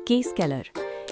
Case Keller.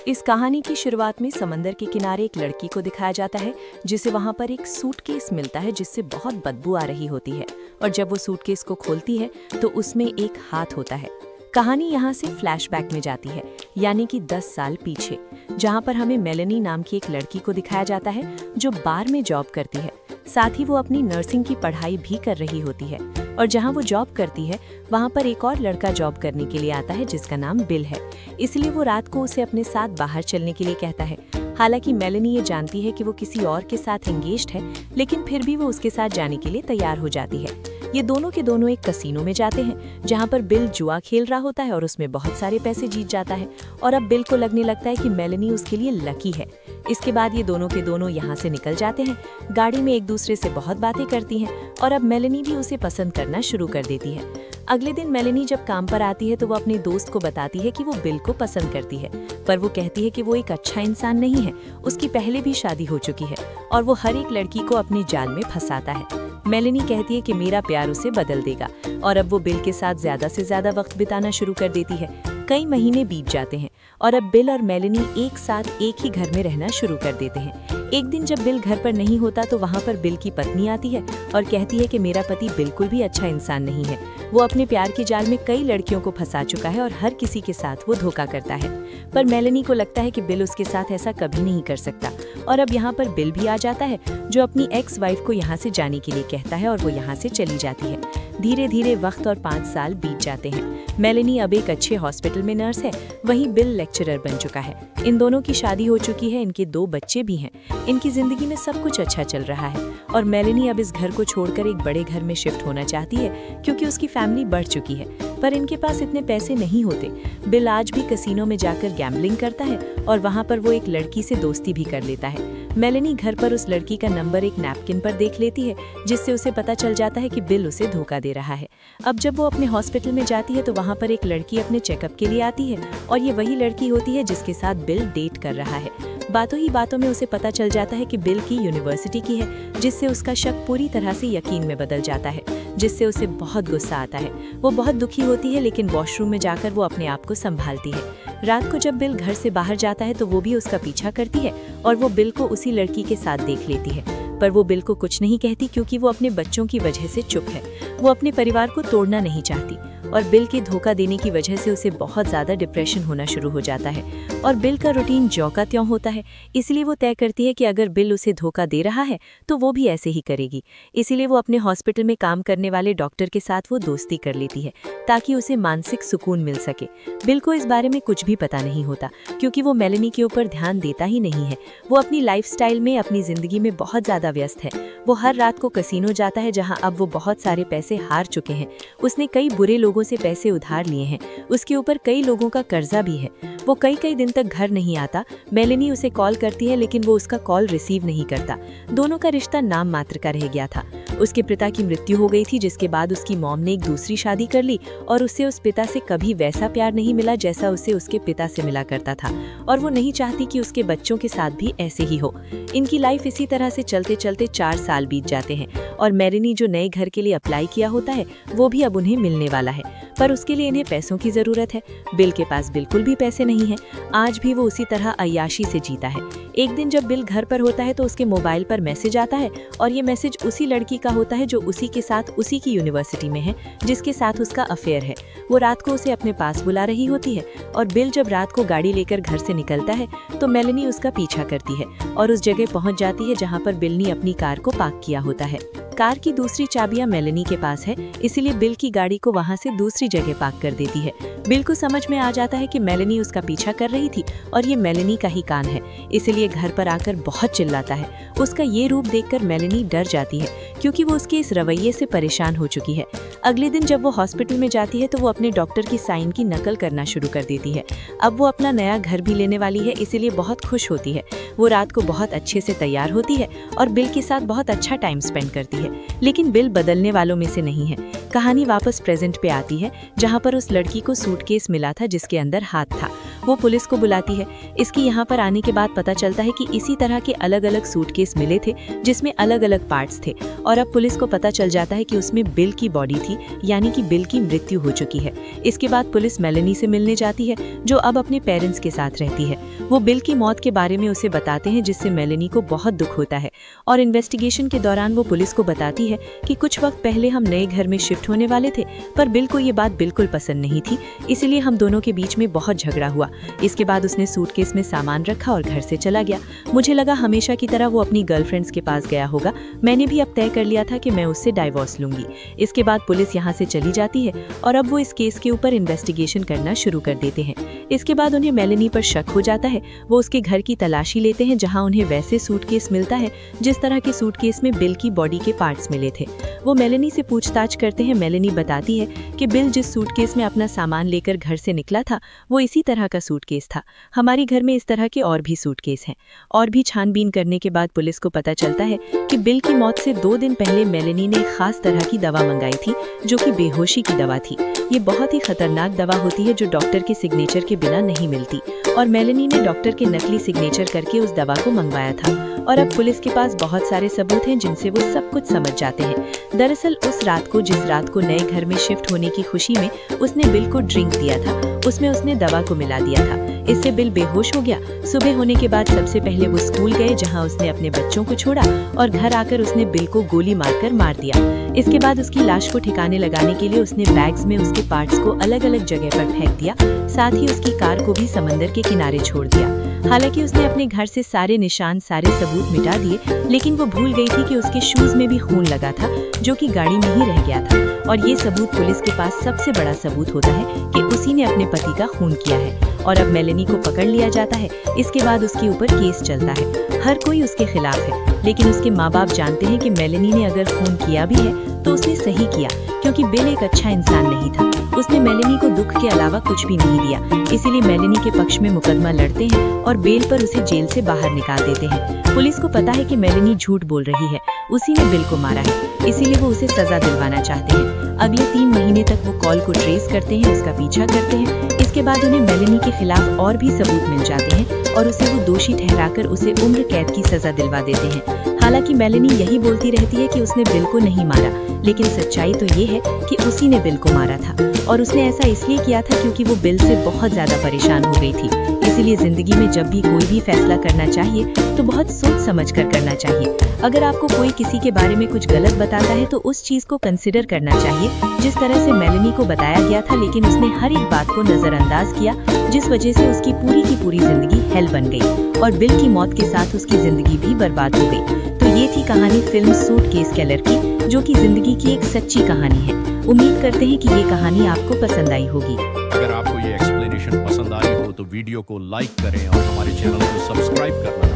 इस कहानी की शुरुआत में समंदर के किनारे एक लड़की को दिखाया जाता है जिसे वहां पर एक सूटकेस मिलता है जिससे बहुत बदबू आ रही होती है, और जब वो सूटकेस को खोलती है तो उसमें एक हाथ होता है। कहानी यहाँ से फ्लैशबैक में जाती है, यानी कि 10 साल पीछे, जहाँ पर हमें मेलेनी नाम की एक लड़की को दिखाया जाता है जो बार में जॉब करती है। साथ ही वो अपनी नर्सिंग की पढ़ाई भी कर रही होती है, और जहाँ वो जॉब करती है वहाँ पर एक और लड़का जॉब करने के लिए आता है जिसका नाम बिल है। इसलिए वो रात को उसे अपने साथ बाहर चलने के लिए कहता है। हालांकि मेलेनी ये जानती है कि वो किसी और के साथ एंगेज्ड है, लेकिन फिर भी वो उसके साथ जाने के लिए तैयार हो जाती है। ये दोनों के दोनों एक कसीनो में जाते हैं जहाँ पर बिल जुआ खेल रहा होता है और उसमें बहुत सारे पैसे जीत जाता है, और अब बिल को लगने लगता है कि मेलेनी उसके लिए लकी है। इसके बाद ये दोनों के दोनों यहाँ से निकल जाते हैं। गाड़ी में एक दूसरे से बहुत बातें करती हैं, और अब मेलेनी भी उसे पसंद करना शुरू कर देती है। अगले दिन मेलेनी जब काम पर आती है तो वो अपने दोस्त को बताती है कि वो बिल को पसंद करती है, पर वो कहती है कि वो एक अच्छा इंसान नहीं है, उसकी पहले भी शादी हो चुकी है और वो हर एक लड़की को अपने जाल में फंसाता है। मेलेनी कहती है कि मेरा प्यार उसे बदल देगा, और अब वो बिल के साथ ज्यादा से ज्यादा वक्त बिताना शुरू कर देती है। कई महीने बीत जाते हैं और अब बिल और मेलेनी एक साथ एक ही घर में रहना शुरू कर देते हैं। एक दिन जब बिल घर पर नहीं होता तो वहाँ पर बिल की पत्नी आती है और कहती है कि मेरा पति बिल्कुल भी अच्छा इंसान नहीं है, वो अपने प्यार के जाल में कई लड़कियों को फंसा चुका है और हर किसी के साथ वो धोखा करता है। पर मेलेनी को लगता है कि बिल उसके साथ ऐसा कभी नहीं कर सकता, और अब यहाँ पर बिल भी आ जाता है जो अपनी एक्स वाइफ को यहाँ से जाने के लिए कहता है, और वो यहाँ से चली जाती है। धीरे धीरे वक्त और 5 साल बीत जाते हैं। मेलेनी अब एक अच्छे हॉस्पिटल में नर्स है, वहीं बिल लेक्चरर बन चुका है। इन दोनों की शादी हो चुकी है, इनके 2 बच्चे भी हैं। इनकी जिंदगी में सब कुछ अच्छा चल रहा है, और मेलेनी अब इस घर को छोड़कर एक बड़े घर में शिफ्ट होना चाहती है क्योंकि उसकी फैमिली बढ़ चुकी है, पर इनके पास इतने पैसे नहीं होते। बिल आज भी कसीनो में जाकर गैम्बलिंग करता है और वहाँ पर वो एक लड़की से दोस्ती भी कर लेता है। मेलेनी घर पर उस लड़की का नंबर एक नैपकिन पर देख लेती है, जिससे उसे पता चल जाता है कि बिल उसे धोखा दे रहा है। अब जब वो अपने हॉस्पिटल में जाती है तो वहाँ पर एक लड़की अपने चेकअप के लिए आती है, और ये वही लड़की होती है जिसके साथ बिल डेट कर रहा है। बातों ही बातों में उसे पता चल जाता है कि बिल की यूनिवर्सिटी की है, जिससे उसका शक पूरी तरह से यकीन में बदल जाता है, जिससे उसे बहुत गुस्सा आता है। वो बहुत दुखी होती है, लेकिन वॉशरूम में जाकर वो अपने आप को संभालती है। रात को जब बिल घर से बाहर जाता है तो वो भी उसका पीछा करती है, और वो बिल को उसी लड़की के साथ देख लेती है, पर वो बिल को कुछ नहीं कहती क्योंकि वो अपने बच्चों की वजह से चुप है। वो अपने परिवार को तोड़ना नहीं चाहती, और बिल के धोखा देने की वजह से उसे बहुत ज़्यादा डिप्रेशन होना शुरू हो जाता है। और बिल का रूटीन ज्यों का त्यों होता है, इसलिए वो तय करती है कि अगर बिल उसे धोखा दे रहा है तो वो भी ऐसे ही करेगी। इसीलिए वो अपने हॉस्पिटल में काम करने वाले डॉक्टर के साथ वो दोस्ती कर लेती है ताकि उसे मानसिक सुकून मिल सके। बिल को इस बारे में कुछ भी पता नहीं होता क्योंकि वो मेलेनी के ऊपर ध्यान देता ही नहीं है। वो अपनी लाइफस्टाइल में, अपनी जिंदगी में बहुत ज़्यादा व्यस्त है। वो हर रात को कसीनो जाता है जहाँ अब वो बहुत सारे पैसे हार चुके हैं। उसने कई बुरे लोगों से पैसे उधार लिए हैं, उसके ऊपर कई लोगों का कर्जा भी है। वो कई दिन तक घर नहीं आता। मेलेनी उसे कॉल करती है, लेकिन वो उसका कॉल रिसीव नहीं करता। दोनों का रिश्ता नाम मात्र का रह गया था। उसके पिता की मृत्यु हो गई थी, जिसके बाद उसकी मॉम ने एक दूसरी शादी कर ली, और उससे उस पिता से कभी वैसा प्यार नहीं मिला जैसा उसे उसके पिता से मिला करता था, और वो नहीं चाहती कि उसके बच्चों के साथ भी ऐसे ही हो। इनकी लाइफ इसी तरह से चलते चलते 4 साल बीत जाते हैं, और मेलेनी जो नए घर के लिए अप्लाई किया होता है वो भी अब उन्हें मिलने वाला है, पर उसके लिए इन्हें पैसों की जरूरत है। बिल के पास बिल्कुल भी पैसे नहीं है। आज भी वो उसी तरह अय्याशी से जीता है। एक दिन जब बिल घर पर होता है तो उसके मोबाइल पर मैसेज आता है, और ये मैसेज उसी लड़की का होता है जो उसी के साथ उसी की यूनिवर्सिटी में है, जिसके साथ उसका अफेयर है। वो रात को उसे अपने पास बुला रही होती है, और बिल जब रात को गाड़ी लेकर घर से निकलता है तो मेलेनी उसका पीछा करती है और उस जगह पहुंच जाती है जहां पर बिल ने अपनी कार को पार्क किया होता है। कार की दूसरी चाबियां मेलेनी के पास है, इसलिए बिल की गाड़ी को वहां से दूसरी जगह पार्क कर देती है। बिल को समझ में आ जाता है कि मेलेनी उसका पीछा कर रही थी और ये मेलेनी का ही कान है, इसलिए घर पर आकर बहुत चिल्लाता है। उसका ये रूप देखकर मेलेनी डर जाती है क्योंकि वो उसके इस रवैये से परेशान हो चुकी है। अगले दिन जब वो हॉस्पिटल में जाती है तो वो अपने डॉक्टर की साइन की नकल करना शुरू कर देती है। अब वो अपना नया घर भी लेने वाली है, इसीलिए बहुत खुश होती है। वो रात को बहुत अच्छे से तैयार होती है और बिल के साथ बहुत अच्छा टाइम स्पेंड करती है। लेकिन बिल बदलने वालों में से नहीं है। कहानी वापस प्रेजेंट पे आती है, जहाँ पर उस लड़की को सूटकेस मिला था जिसके अंदर हाथ था, वो पुलिस को बुलाती है। इसकी यहाँ पर आने के बाद पता चलता है कि इसी तरह के अलग अलग सूटकेस मिले थे जिसमें अलग अलग पार्ट्स थे, और अब पुलिस को पता चल जाता है कि उसमें बिल की बॉडी थी, यानी कि बिल की मृत्यु हो चुकी है। इसके बाद पुलिस मेलेनी से मिलने जाती है जो अब अपने पेरेंट्स के साथ रहती है। वो बिल की मौत के बारे में उसे बताते हैं जिससे मेलेनी को बहुत दुख होता है, और इन्वेस्टिगेशन के दौरान वो पुलिस को बताती है कि कुछ वक्त पहले हम नए घर में शिफ्ट होने वाले थे, पर बिल को ये बात बिल्कुल पसंद नहीं थी, इसलिए हम दोनों के बीच में बहुत झगड़ा हुआ। इसके बाद उसने सूटकेस में सामान रखा और घर से चला गया। मुझे लगा हमेशा की तरह वो अपनी गर्लफ्रेंड्स के पास गया होगा। मैंने भी अब तय कर लिया था कि मैं उससे डाइवोर्स लूंगी। इसके बाद पुलिस यहाँ से चली जाती है और अब वो इस केस के ऊपर इन्वेस्टिगेशन करना शुरू कर देते हैं। इसके बाद उन्हें मेलेनी पर शक हो जाता है। वो उसके घर की तलाशी लेते हैं जहाँ उन्हें वैसे सूटकेस मिलता है जिस तरह के सूटकेस में बिल की बॉडी के पार्ट्स मिले थे। वो मेलेनी से पूछताछ करते हैं। मेलेनी बताती है कि बिल जिस सूटकेस में अपना सामान लेकर घर से निकला था वो इसी तरह का सूटकेस था। हमारी घर में इस तरह के और भी सूटकेस हैं। और भी छानबीन करने के बाद पुलिस को पता चलता है कि बिल की मौत से 2 दिन पहले मेलेनी ने एक खास तरह की दवा मंगाई थी जो कि बेहोशी की दवा थी। ये बहुत ही खतरनाक दवा होती है जो डॉक्टर के सिग्नेचर के बिना नहीं मिलती, और मेलेनी ने डॉक्टर के नकली सिग्नेचर करके उस दवा को मंगवाया था। और अब पुलिस के पास बहुत सारे सबूत हैं जिनसे वो सब कुछ समझ जाते हैं। दरअसल उस रात को, जिस रात को नए घर में शिफ्ट होने की खुशी में उसने बिल को ड्रिंक दिया था, उसमें उसने दवा को मिला दिया था। इससे बिल बेहोश हो गया। सुबह होने के बाद सबसे पहले वो स्कूल गए जहां उसने अपने बच्चों को छोड़ा, और घर आकर उसने बिल को गोली मारकर मार दिया। इसके बाद उसकी लाश को ठिकाने लगाने के लिए उसने बैग्स में उसके पार्ट्स को अलग अलग जगह पर फेंक दिया। साथ ही उसकी कार को भी समंदर के किनारे छोड़ दिया। हालांकि उसने अपने घर से सारे निशान, सारे सबूत मिटा दिए, लेकिन वो भूल गई थी कि उसके शूज में भी खून लगा था जो कि गाड़ी में ही रह गया था। और ये सबूत पुलिस के पास सबसे बड़ा सबूत होता है कि उसी ने अपने पति का खून किया है। और अब मेलेनी को पकड़ लिया जाता है। इसके बाद उसके ऊपर केस चलता है। हर कोई उसके खिलाफ है, लेकिन उसके माँ बाप जानते हैं कि मेलेनी ने अगर खून किया भी है तो उसने सही किया, क्योंकि बिल एक अच्छा इंसान नहीं था। उसने मेलेनी को दुख के अलावा कुछ भी नहीं दिया, इसीलिए मेलेनी के पक्ष में मुकदमा लड़ते हैं और बेल पर उसे जेल से बाहर निकाल देते हैं। पुलिस को पता है कि मेलेनी झूठ बोल रही है, उसी ने बिल को मारा है, इसीलिए वो उसे सजा दिलवाना चाहते हैं। अगले 3 महीने तक वो कॉल को ट्रेस करते हैं, उसका पीछा करते हैं। इसके बाद उन्हें मेलेनी के खिलाफ और भी सबूत मिल जाते हैं और उसे वो दोषी ठहराकर उसे उम्र कैद की सजा दिलवा देते हैं। हालांकि मेलेनी यही बोलती रहती है कि उसने बिल को नहीं मारा, लेकिन सच्चाई तो ये है कि उसी ने बिल को मारा था, और उसने ऐसा इसलिए किया था क्योंकि वो बिल से बहुत ज्यादा परेशान हो गई थी। इसीलिए जिंदगी में जब भी कोई भी फैसला करना चाहिए तो बहुत सोच समझ कर करना चाहिए। अगर आपको कोई किसी के बारे में कुछ गलत बताता है तो उस चीज को कंसिडर करना चाहिए, जिस तरह से मेलेनी को बताया गया था, लेकिन उसने हर एक बात को नजरअंदाज किया, जिस वजह से उसकी पूरी जिंदगी हेल बन गई और बिल की मौत के साथ उसकी जिंदगी भी बर्बाद हो गई। तो ये थी कहानी फिल्म सूटकेस किलर की, जो कि जिंदगी की एक सच्ची कहानी है। उम्मीद करते हैं कि ये कहानी आपको पसंद आई होगी। अगर आपको ये एक्सप्लेनेशन पसंद आई हो तो वीडियो को लाइक करें और हमारे चैनल को सब्सक्राइब करना